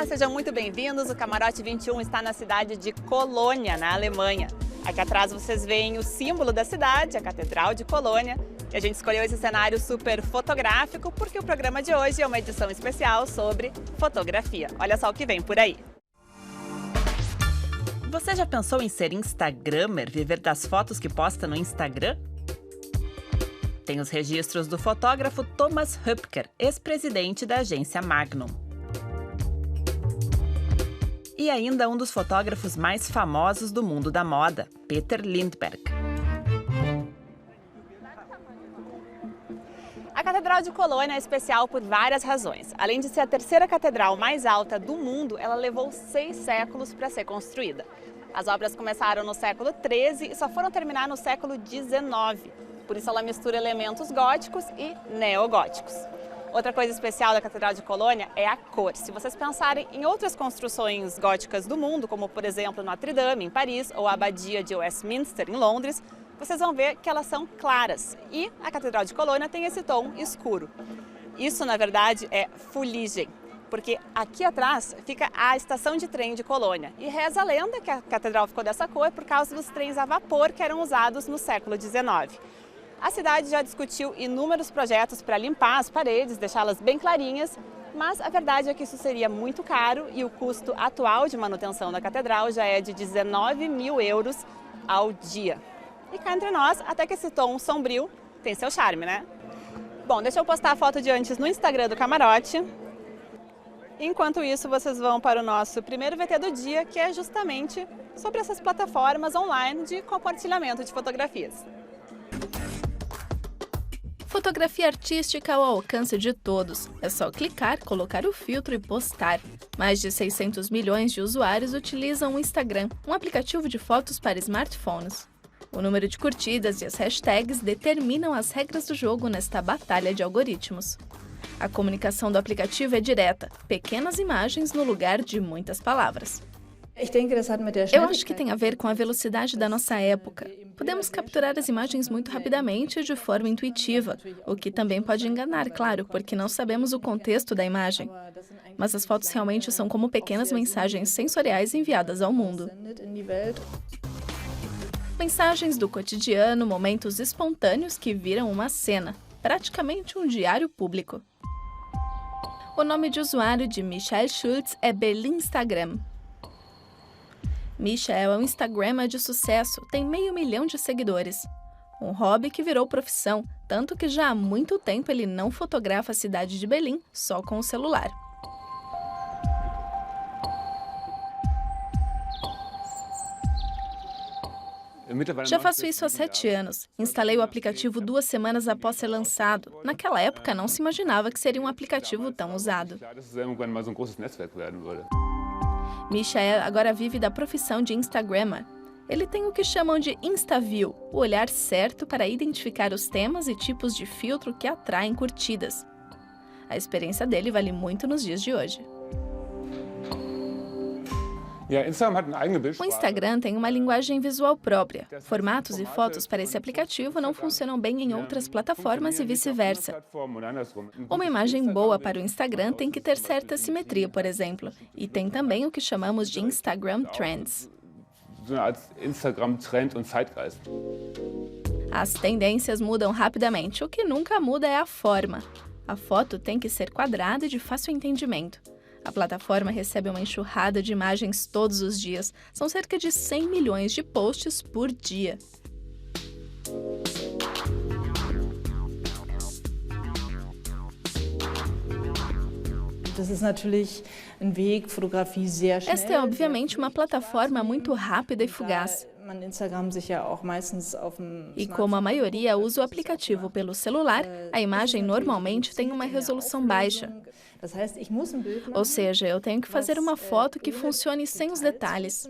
Olá, sejam muito bem-vindos. O Camarote 21 está na cidade de Colônia, na Alemanha. Aqui atrás vocês veem o símbolo da cidade, a Catedral de Colônia. E a gente escolheu esse cenário super fotográfico porque o programa de hoje é uma edição especial sobre fotografia. Olha só o que vem por aí. Você já pensou em ser instagramer, viver das fotos que posta no Instagram? Tem os registros do fotógrafo Thomas Höpker, ex-presidente da agência Magnum. E ainda um dos fotógrafos mais famosos do mundo da moda, Peter Lindbergh. A Catedral de Colônia é especial por várias razões. Além de ser a terceira catedral mais alta do mundo, ela levou 6 séculos para ser construída. As obras começaram no século XIII e só foram terminar no século XIX. Por isso ela mistura elementos góticos e neogóticos. Outra coisa especial da Catedral de Colônia é a cor. Se vocês pensarem em outras construções góticas do mundo, como por exemplo Notre Dame, em Paris, ou a Abadia de Westminster, em Londres, vocês vão ver que elas são claras. E a Catedral de Colônia tem esse tom escuro. Isso, na verdade, é fuligem, porque aqui atrás fica a estação de trem de Colônia. E reza a lenda que a catedral ficou dessa cor por causa dos trens a vapor que eram usados no século XIX. A cidade já discutiu inúmeros projetos para limpar as paredes, deixá-las bem clarinhas, mas a verdade é que isso seria muito caro e o custo atual de manutenção da catedral já é de 19 mil euros ao dia. E cá entre nós, até que esse tom sombrio tem seu charme, né? Bom, deixa eu postar a foto de antes no Instagram do Camarote. Enquanto isso, vocês vão para o nosso primeiro VT do dia, que é justamente sobre essas plataformas online de compartilhamento de fotografias. Fotografia artística ao alcance de todos. É só clicar, colocar o filtro e postar. Mais de 600 milhões de usuários utilizam o Instagram, um aplicativo de fotos para smartphones. O número de curtidas e as hashtags determinam as regras do jogo nesta batalha de algoritmos. A comunicação do aplicativo é direta, pequenas imagens no lugar de muitas palavras. Eu acho que tem a ver com a velocidade da nossa época. Podemos capturar as imagens muito rapidamente e de forma intuitiva, o que também pode enganar, claro, porque não sabemos o contexto da imagem. Mas as fotos realmente são como pequenas mensagens sensoriais enviadas ao mundo. Mensagens do cotidiano, momentos espontâneos que viram uma cena, praticamente um diário público. O nome de usuário de Michael Schultz é Belinstagram. Michael é um instagrammer de sucesso, tem 500 mil de seguidores. Um hobby que virou profissão, tanto que já há muito tempo ele não fotografa a cidade de Berlim só com o celular. Já faço isso há 7 anos. Instalei o aplicativo 2 semanas após ser lançado. Naquela época não se imaginava que seria um aplicativo tão usado. Michael agora vive da profissão de Instagrammer. Ele tem o que chamam de Insta-View, o olhar certo para identificar os temas e tipos de filtro que atraem curtidas. A experiência dele vale muito nos dias de hoje. O Instagram tem uma linguagem visual própria. Formatos e fotos para esse aplicativo não funcionam bem em outras plataformas e vice-versa. Uma imagem boa para o Instagram tem que ter certa simetria, por exemplo. E tem também o que chamamos de Instagram Trends. As tendências mudam rapidamente. O que nunca muda é a forma. A foto tem que ser quadrada e de fácil entendimento. A plataforma recebe uma enxurrada de imagens todos os dias. São cerca de 100 milhões de posts por dia. Esta é obviamente uma plataforma muito rápida e fugaz. E como a maioria usa o aplicativo pelo celular, a imagem normalmente tem uma resolução baixa. Ou seja, eu tenho que fazer uma foto que funcione sem os detalhes,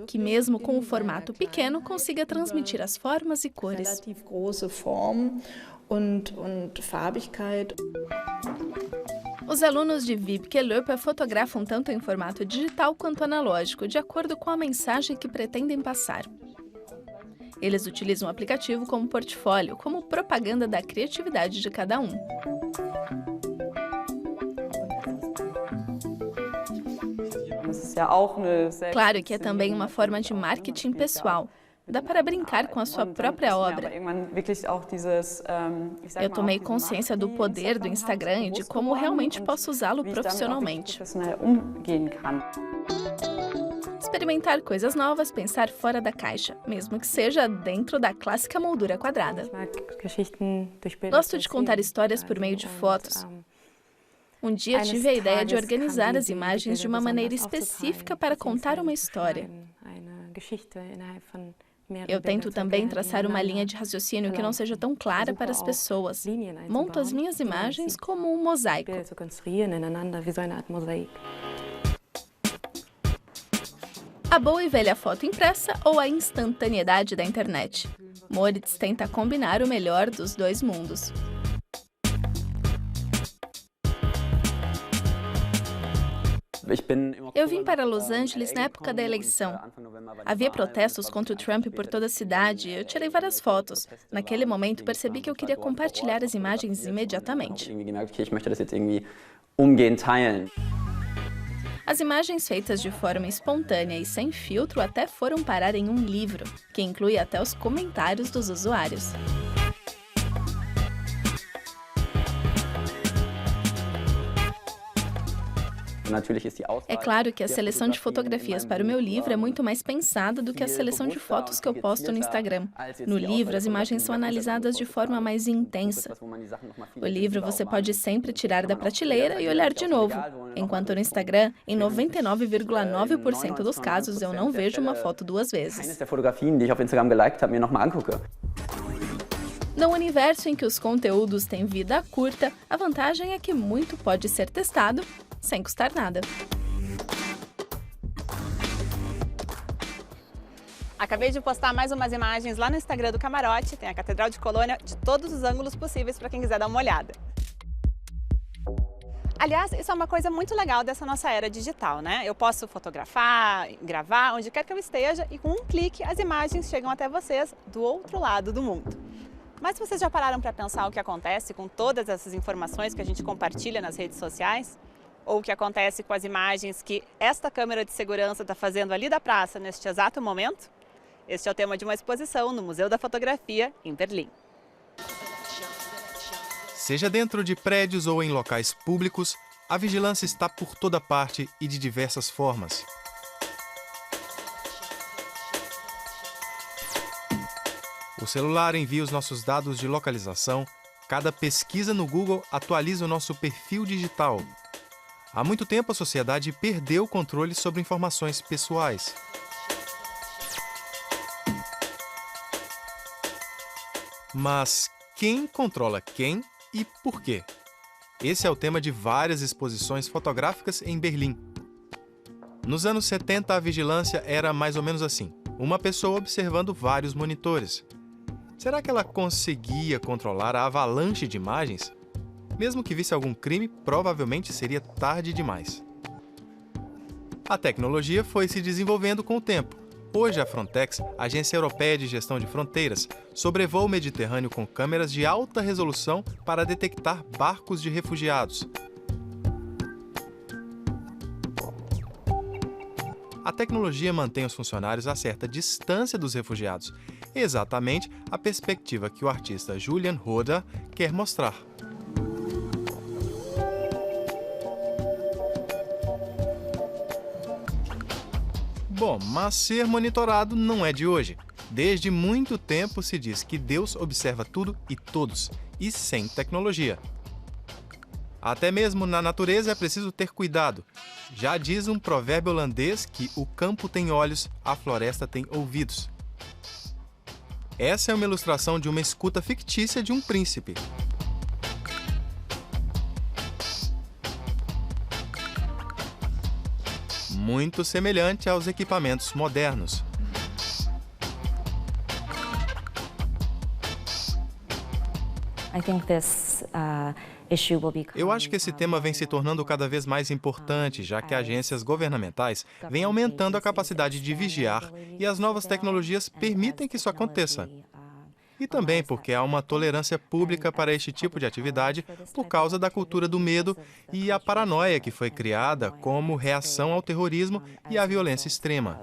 que mesmo com o formato pequeno consiga transmitir as formas e cores. Os alunos de Wiebke Löper fotografam tanto em formato digital quanto analógico, de acordo com a mensagem que pretendem passar. Eles utilizam o aplicativo como portfólio, como propaganda da criatividade de cada um. Claro que é também uma forma de marketing pessoal. Dá para brincar com a sua própria obra. Eu tomei consciência do poder do Instagram e de como realmente posso usá-lo profissionalmente. Experimentar coisas novas, pensar fora da caixa, mesmo que seja dentro da clássica moldura quadrada. Gosto de contar histórias por meio de fotos. Um dia tive a ideia de organizar as imagens de uma maneira específica para contar uma história. Eu tento também traçar uma linha de raciocínio que não seja tão clara para as pessoas. Monto as minhas imagens como um mosaico. A boa e velha foto impressa ou a instantaneidade da internet? Moritz tenta combinar o melhor dos dois mundos. Eu vim para Los Angeles na época da eleição. Havia protestos contra o Trump por toda a cidade e eu tirei várias fotos. Naquele momento, percebi que eu queria compartilhar as imagens imediatamente. As imagens feitas de forma espontânea e sem filtro até foram parar em um livro, que inclui até os comentários dos usuários. É claro que a seleção de fotografias para o meu livro é muito mais pensada do que a seleção de fotos que eu posto no Instagram. No livro, as imagens são analisadas de forma mais intensa. O livro você pode sempre tirar da prateleira e olhar de novo, enquanto no Instagram, em 99,9% dos casos, eu não vejo uma foto duas vezes. No universo em que os conteúdos têm vida curta, a vantagem é que muito pode ser testado sem custar nada. Acabei de postar mais umas imagens lá no Instagram do Camarote, tem a Catedral de Colônia de todos os ângulos possíveis para quem quiser dar uma olhada. Aliás, isso é uma coisa muito legal dessa nossa era digital, né? Eu posso fotografar, gravar onde quer que eu esteja e com um clique as imagens chegam até vocês do outro lado do mundo. Mas vocês já pararam para pensar o que acontece com todas essas informações que a gente compartilha nas redes sociais? Ou o que acontece com as imagens que esta câmera de segurança está fazendo ali da praça neste exato momento? Este é o tema de uma exposição no Museu da Fotografia, em Berlim. Seja dentro de prédios ou em locais públicos, a vigilância está por toda parte e de diversas formas. O celular envia os nossos dados de localização, cada pesquisa no Google atualiza o nosso perfil digital. Há muito tempo a sociedade perdeu o controle sobre informações pessoais. Mas quem controla quem e por quê? Esse é o tema de várias exposições fotográficas em Berlim. Nos anos 70, a vigilância era mais ou menos assim: uma pessoa observando vários monitores. Será que ela conseguia controlar a avalanche de imagens? Mesmo que visse algum crime, provavelmente seria tarde demais. A tecnologia foi se desenvolvendo com o tempo. Hoje, a Frontex, Agência Europeia de Gestão de Fronteiras, sobrevoa o Mediterrâneo com câmeras de alta resolução para detectar barcos de refugiados. A tecnologia mantém os funcionários a certa distância dos refugiados, exatamente a perspectiva que o artista Julian Roda quer mostrar. Bom, mas ser monitorado não é de hoje. Desde muito tempo se diz que Deus observa tudo e todos, e sem tecnologia. Até mesmo na natureza é preciso ter cuidado. Já diz um provérbio holandês que o campo tem olhos, a floresta tem ouvidos. Essa é uma ilustração de uma escuta fictícia de um príncipe. Muito semelhante aos equipamentos modernos. Eu acho que esse tema vem se tornando cada vez mais importante, já que agências governamentais vêm aumentando a capacidade de vigiar e as novas tecnologias permitem que isso aconteça. e também porque há uma tolerância pública para este tipo de atividade por causa da cultura do medo e a paranoia que foi criada como reação ao terrorismo e à violência extrema.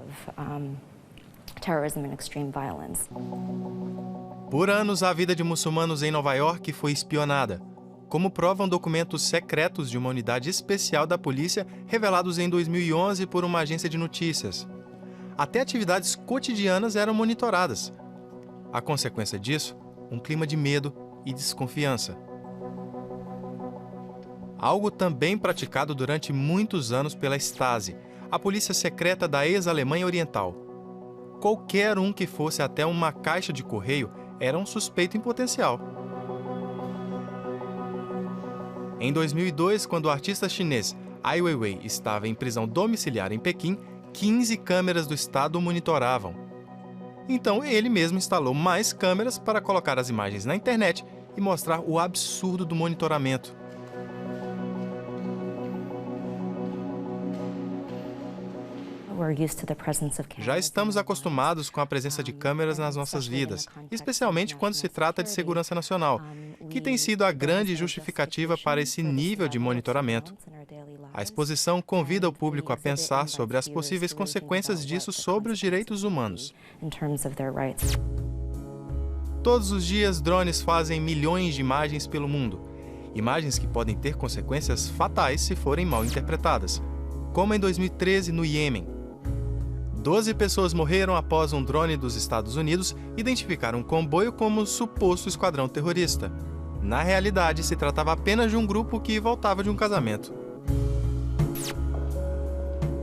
Por anos, a vida de muçulmanos em Nova York foi espionada, como provam documentos secretos de uma unidade especial da polícia revelados em 2011 por uma agência de notícias. Até atividades cotidianas eram monitoradas. A consequência disso, um clima de medo e desconfiança. Algo também praticado durante muitos anos pela Stasi, a polícia secreta da ex-Alemanha Oriental. Qualquer um que fosse até uma caixa de correio era um suspeito em potencial. Em 2002, quando o artista chinês Ai Weiwei estava em prisão domiciliar em Pequim, 15 câmeras do Estado o monitoravam. Então, ele mesmo instalou mais câmeras para colocar as imagens na internet e mostrar o absurdo do monitoramento. Já estamos acostumados com a presença de câmeras nas nossas vidas, especialmente quando se trata de segurança nacional, que tem sido a grande justificativa para esse nível de monitoramento. A exposição convida o público a pensar sobre as possíveis consequências disso sobre os direitos humanos. Todos os dias, drones fazem milhões de imagens pelo mundo. Imagens que podem ter consequências fatais se forem mal interpretadas, como em 2013 no Iêmen. 12 pessoas morreram após um drone dos Estados Unidos identificar um comboio como suposto esquadrão terrorista. Na realidade, se tratava apenas de um grupo que voltava de um casamento.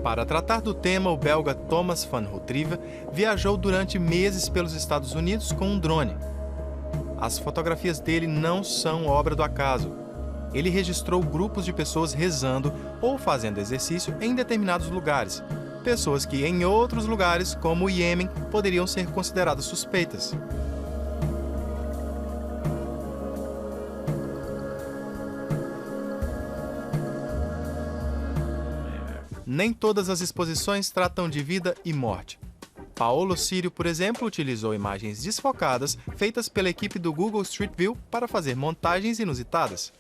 Para tratar do tema, o belga Thomas van Houtryve viajou durante meses pelos Estados Unidos com um drone. As fotografias dele não são obra do acaso. Ele registrou grupos de pessoas rezando ou fazendo exercício em determinados lugares. Pessoas que, em outros lugares, como o Iêmen, poderiam ser consideradas suspeitas. Nem todas as exposições tratam de vida e morte. Paolo Sírio, por exemplo, utilizou imagens desfocadas feitas pela equipe do Google Street View para fazer montagens inusitadas.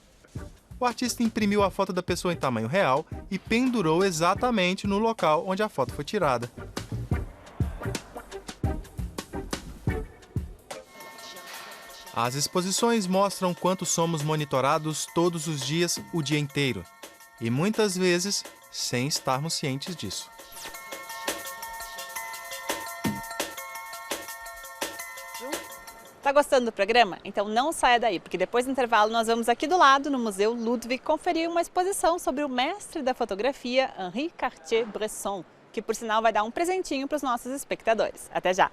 O artista imprimiu a foto da pessoa em tamanho real e pendurou exatamente no local onde a foto foi tirada. As exposições mostram quanto somos monitorados todos os dias, o dia inteiro, e muitas vezes sem estarmos cientes disso. Tá gostando do programa? Então não saia daí, porque depois do intervalo nós vamos aqui do lado, no Museu Ludwig, conferir uma exposição sobre o mestre da fotografia, Henri Cartier-Bresson, que por sinal vai dar um presentinho para os nossos espectadores. Até já!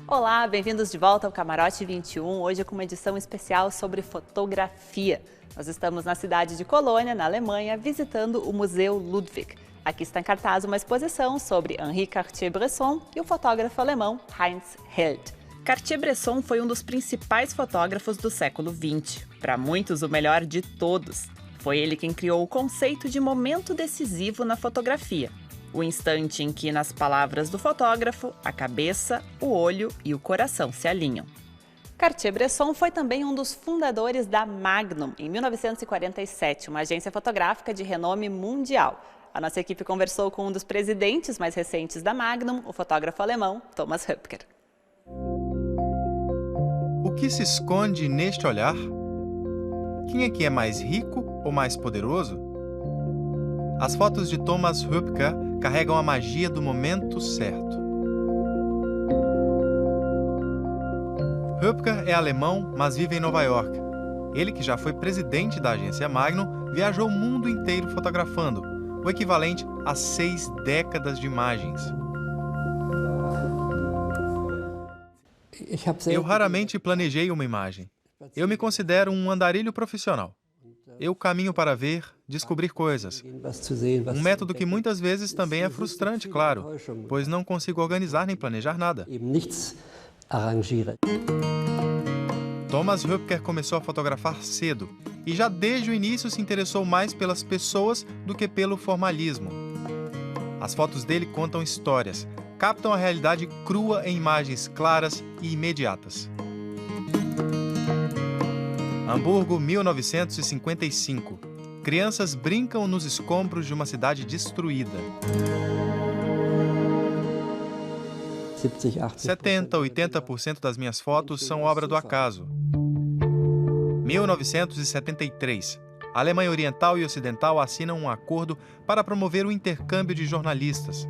Olá, bem-vindos de volta ao Camarote 21, hoje com uma edição especial sobre fotografia. Nós estamos na cidade de Colônia, na Alemanha, visitando o Museu Ludwig. Aqui está em cartaz uma exposição sobre Henri Cartier-Bresson e o fotógrafo alemão Heinz Held. Cartier-Bresson foi um dos principais fotógrafos do século XX, para muitos o melhor de todos. Foi ele quem criou o conceito de momento decisivo na fotografia. O instante em que, nas palavras do fotógrafo, a cabeça, o olho e o coração se alinham. Cartier-Bresson foi também um dos fundadores da Magnum, em 1947, uma agência fotográfica de renome mundial. A nossa equipe conversou com um dos presidentes mais recentes da Magnum, o fotógrafo alemão Thomas Höpker. O que se esconde neste olhar? Quem é que é mais rico ou mais poderoso? As fotos de Thomas Höpker carregam a magia do momento certo. Höpker é alemão, mas vive em Nova York. Ele, que já foi presidente da agência Magnum, viajou o mundo inteiro fotografando, o equivalente a 6 décadas de imagens. Eu raramente planejei uma imagem. Eu me considero um andarilho profissional. Eu caminho para ver, descobrir coisas. Um método que muitas vezes também é frustrante, claro, pois não consigo organizar nem planejar nada. Thomas Höpker começou a fotografar cedo e já desde o início se interessou mais pelas pessoas do que pelo formalismo. As fotos dele contam histórias, captam a realidade crua em imagens claras e imediatas. Hamburgo, 1955. Crianças brincam nos escombros de uma cidade destruída. 70 a 80% das minhas fotos são obra do acaso. 1973. A Alemanha Oriental e Ocidental assinam um acordo para promover o intercâmbio de jornalistas.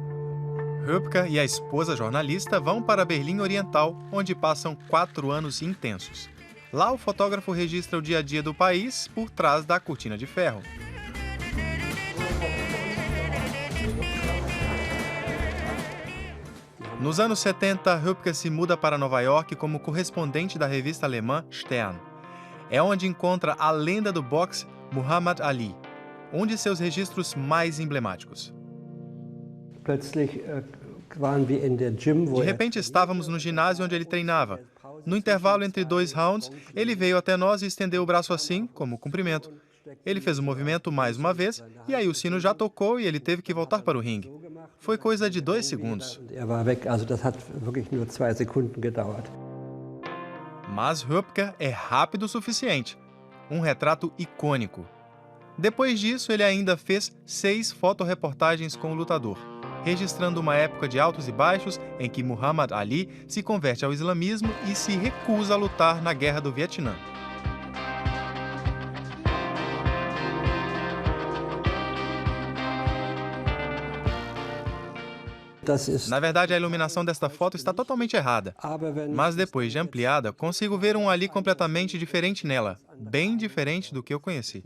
Röpke e a esposa jornalista vão para Berlim Oriental, onde passam 4 anos intensos. Lá, o fotógrafo registra o dia a dia do país por trás da cortina de ferro. Nos anos 70, Röpke se muda para Nova York como correspondente da revista alemã Stern. É onde encontra a lenda do boxe Muhammad Ali, um de seus registros mais emblemáticos. De repente, estávamos no ginásio onde ele treinava. No intervalo entre 2 rounds, ele veio até nós e estendeu o braço assim, como cumprimento. Ele fez o movimento mais uma vez, e aí o sino já tocou e ele teve que voltar para o ringue. Foi coisa de 2 segundos. Mas Röpke é rápido o suficiente. Um retrato icônico. Depois disso, ele ainda fez 6 fotoreportagens com o lutador, registrando uma época de altos e baixos em que Muhammad Ali se converte ao islamismo e se recusa a lutar na Guerra do Vietnã. Na verdade, a iluminação desta foto está totalmente errada, mas depois de ampliada, consigo ver um Ali completamente diferente nela, bem diferente do que eu conheci.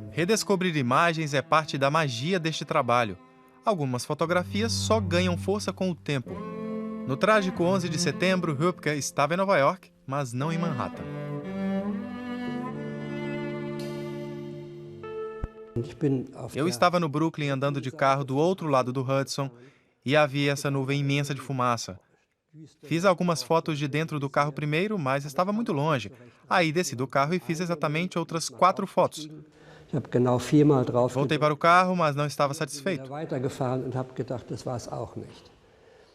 Redescobrir imagens é parte da magia deste trabalho. Algumas fotografias só ganham força com o tempo. No trágico 11 de setembro, Röpke estava em Nova York, mas não em Manhattan. Eu estava no Brooklyn andando de carro do outro lado do Hudson e havia essa nuvem imensa de fumaça. Fiz algumas fotos de dentro do carro primeiro, mas estava muito longe. Aí desci do carro e fiz exatamente outras 4 fotos. Voltei para o carro, mas não estava satisfeito.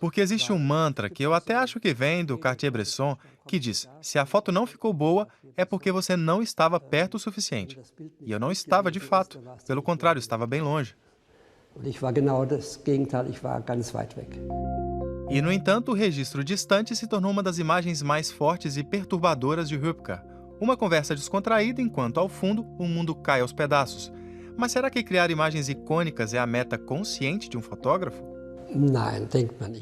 Porque existe um mantra que eu até acho que vem do Cartier-Bresson, que diz: se a foto não ficou boa, é porque você não estava perto o suficiente. E eu não estava de fato. Pelo contrário, estava bem longe. E, no entanto, o registro distante se tornou uma das imagens mais fortes e perturbadoras de Röpke. Uma conversa descontraída enquanto, ao fundo, o mundo cai aos pedaços. Mas será que criar imagens icônicas é a meta consciente de um fotógrafo?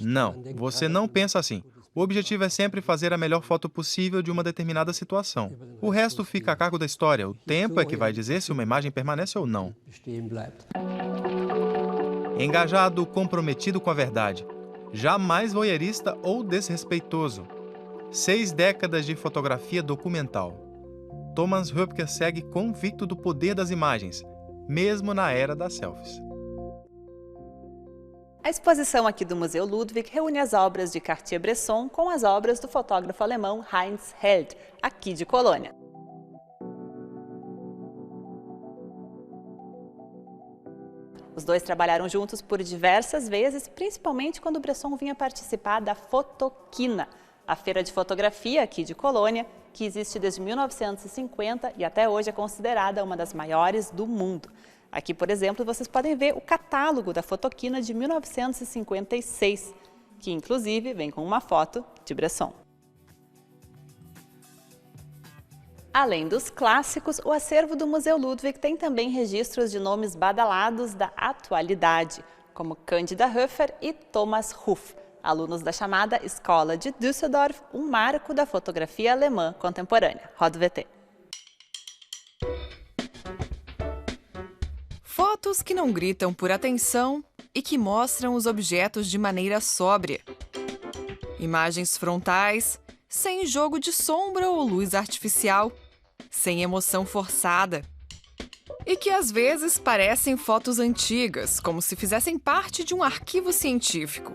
Não, você não pensa assim. O objetivo é sempre fazer a melhor foto possível de uma determinada situação. O resto fica a cargo da história. O tempo é que vai dizer se uma imagem permanece ou não. Engajado, comprometido com a verdade. Jamais voyeurista ou desrespeitoso. 6 décadas de fotografia documental. Thomas Röpke segue convicto do poder das imagens, mesmo na era das selfies. A exposição aqui do Museu Ludwig reúne as obras de Cartier-Bresson com as obras do fotógrafo alemão Heinz Held, aqui de Colônia. Os dois trabalharam juntos por diversas vezes, principalmente quando Bresson vinha participar da Fotoquina, a feira de fotografia aqui de Colônia, que existe desde 1950 e até hoje é considerada uma das maiores do mundo. Aqui, por exemplo, vocês podem ver o catálogo da Fotoquina de 1956, que inclusive vem com uma foto de Bresson. Além dos clássicos, o acervo do Museu Ludwig tem também registros de nomes badalados da atualidade, como Cândida Höfer e Thomas Ruff, alunos da chamada Escola de Düsseldorf, um marco da fotografia alemã contemporânea. Roda o VT. Fotos que não gritam por atenção e que mostram os objetos de maneira sóbria. Imagens frontais, sem jogo de sombra ou luz artificial, sem emoção forçada. E que às vezes parecem fotos antigas, como se fizessem parte de um arquivo científico.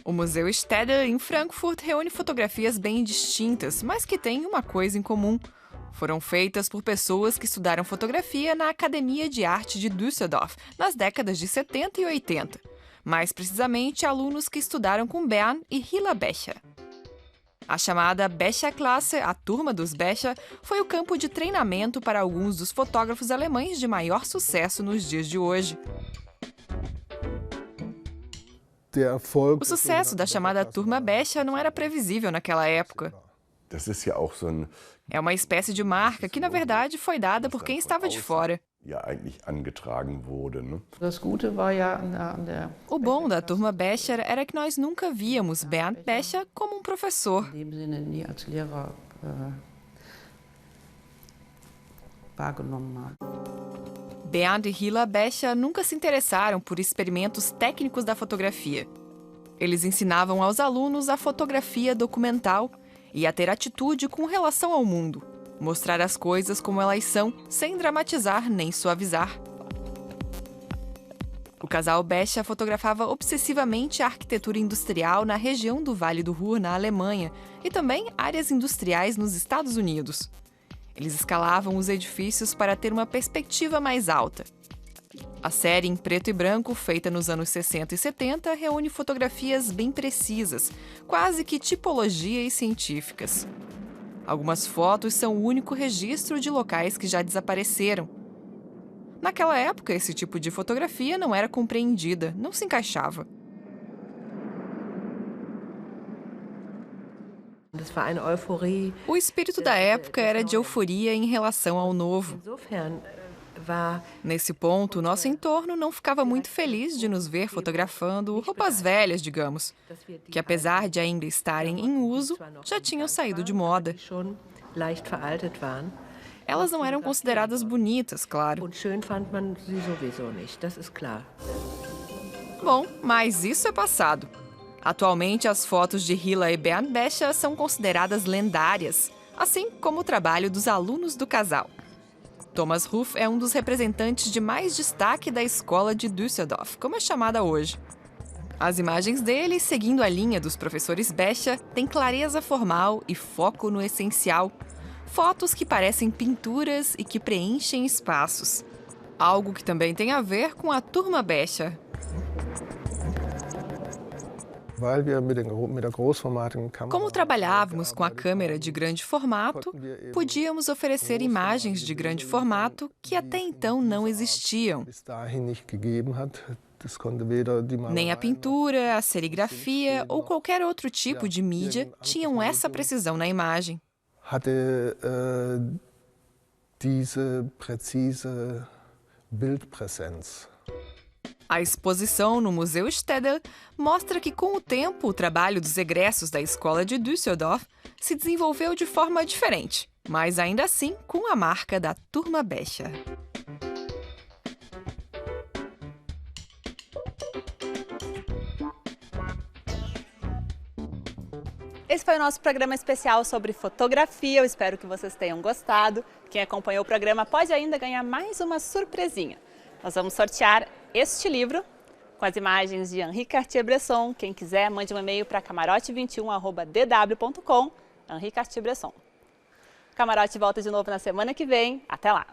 O Museu Städel, em Frankfurt, reúne fotografias bem distintas, mas que têm uma coisa em comum. Foram feitas por pessoas que estudaram fotografia na Academia de Arte de Düsseldorf, nas décadas de 70 e 80. Mais precisamente, alunos que estudaram com Bernd e Hilla Becher. A chamada Becher-Klasse, a turma dos Becher, foi o campo de treinamento para alguns dos fotógrafos alemães de maior sucesso nos dias de hoje. O sucesso da chamada turma Becher não era previsível naquela época. É uma espécie de marca que, na verdade, foi dada por quem estava de fora. O bom da turma Becher era que nós nunca víamos Bernd Becher como um professor. Bernd e Hilla Becher nunca se interessaram por experimentos técnicos da fotografia. Eles ensinavam aos alunos a fotografia documental e a ter atitude com relação ao mundo, mostrar as coisas como elas são, sem dramatizar nem suavizar. O casal Becher fotografava obsessivamente a arquitetura industrial na região do Vale do Ruhr, na Alemanha, e também áreas industriais nos Estados Unidos. Eles escalavam os edifícios para ter uma perspectiva mais alta. A série em preto e branco, feita nos anos 60 e 70, reúne fotografias bem precisas, quase que tipologias científicas. Algumas fotos são o único registro de locais que já desapareceram. Naquela época, esse tipo de fotografia não era compreendida, não se encaixava. O espírito da época era de euforia em relação ao novo. Nesse ponto, nosso entorno não ficava muito feliz de nos ver fotografando roupas velhas, digamos, que apesar de ainda estarem em uso, já tinham saído de moda. Elas não eram consideradas bonitas, claro. Bom, mas isso é passado. Atualmente, as fotos de Hilla e Bernd Becher são consideradas lendárias, assim como o trabalho dos alunos do casal. Thomas Ruff é um dos representantes de mais destaque da escola de Düsseldorf, como é chamada hoje. As imagens dele, seguindo a linha dos professores Becher, têm clareza formal e foco no essencial. Fotos que parecem pinturas e que preenchem espaços. Algo que também tem a ver com a turma Becher. Como trabalhávamos com a câmera de grande formato, podíamos oferecer imagens de grande formato que até então não existiam. Nem a pintura, a serigrafia ou qualquer outro tipo de mídia tinham essa precisão na imagem. A exposição no Museu Städel mostra que, com o tempo, o trabalho dos egressos da escola de Düsseldorf se desenvolveu de forma diferente, mas ainda assim com a marca da turma Becher. Esse foi o nosso programa especial sobre fotografia. Eu espero que vocês tenham gostado. Quem acompanhou o programa pode ainda ganhar mais uma surpresinha. Nós vamos sortear este livro com as imagens de Henri Cartier-Bresson. Quem quiser, mande um e-mail para camarote21@dw.com. Henri Cartier-Bresson. O Camarote volta de novo na semana que vem. Até lá!